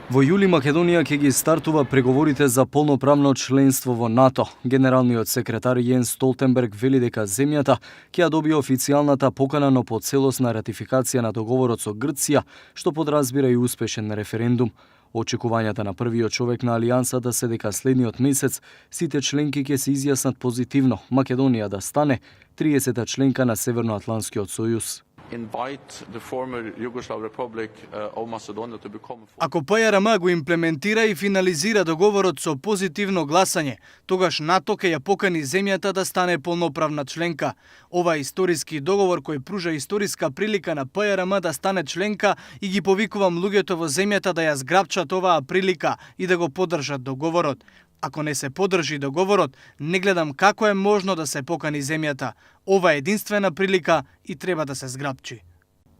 Во јули Македонија ќе ги стартува преговорите за полноправно членство во НАТО. Генералниот секретар Јенс Столтенберг вели дека земјата ќе ја добие официјалната покана на поцелосна ратификација на договорот со Грција, што подразбира и успешен референдум. Очекувањата на првиот човек на алијансата се дека следниот месец сите членки ќе се изјаснат позитивно Македонија да стане 30-та членка на Северноатлантскиот сојуз. Ако ПЈРМ го имплементира и финализира договорот со позитивно гласање, тогаш НАТО ќе ја покани земјата да стане полноправна членка. Ова е историски договор кој пружа историска прилика на ПЈРМ да стане членка и ги повикувам луѓето во земјата да ја зграбчат оваа прилика и да го поддржат договорот. Ако не се поддржи договорот, не гледам како е можно да се покани земјата. Ова е единствена прилика и треба да се зграбчи.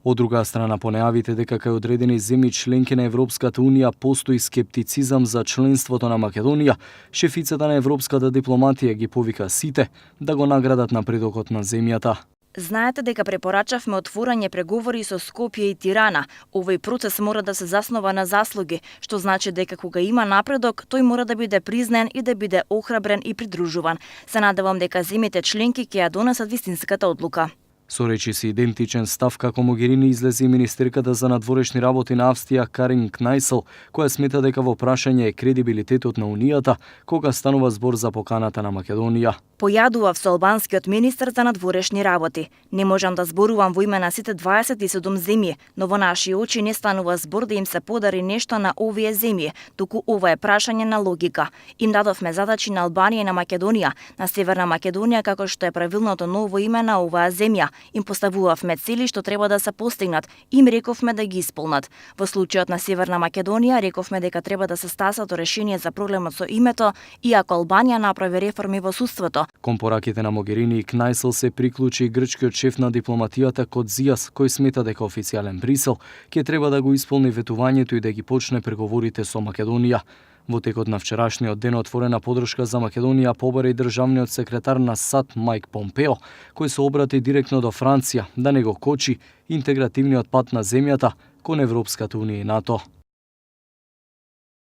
Од друга страна, по најавите дека кај одредени земји членки на Европската Унија постои скептицизам за членството на Македонија, шефицата на европската дипломатија ги повика сите да го наградат напредокот на земјата. Знаете дека препорачавме отворање преговори со Скопје и Тирана. Овој процес мора да се заснова на заслуги, што значи дека кога има напредок, тој мора да биде признан и да биде охрабрен и придружуван. Се надевам дека земјите членки ќе ја донесат вистинската одлука. Со речи си идентичен став како Могерини излезе и министерката за надворешни работи на Австрија Карин Кнајсел, која смета дека во прашање е кредибилитетот на Унијата кога станува збор за поканата на Македонија. Појадував со албанскиот министер за надворешни работи. Не можам да зборувам во име на сите 27 земји, но во наши очи не станува збор да им се подари нешто на овие земји, туку ова е прашање на логика. Им дадовме задачи на Албанија и на Македонија, на Северна Македонија како што е правилното ново име на оваа земја. Им поставувавме цели што треба да се постигнат, им рековме да ги исполнат. Во случајот на Северна Македонија рековме дека треба да се стасат решение за проблемот со името, иако Албанија направи реформи во судството. Кон пораките на Могерини и Кнајсел се приклучи и грчкиот шеф на дипломатијата Кодзијас, кој смета дека официјален Брисел ќе треба да го исполни ветувањето и да ги почне преговорите со Македонија. Во текот на вчерашниот ден отворена поддршка за Македонија побара и државниот секретар на САД Мајк Помпео, кој се обрати директно до Франција да не го кочи интегративниот пат на земјата кон Европската Унија и НАТО.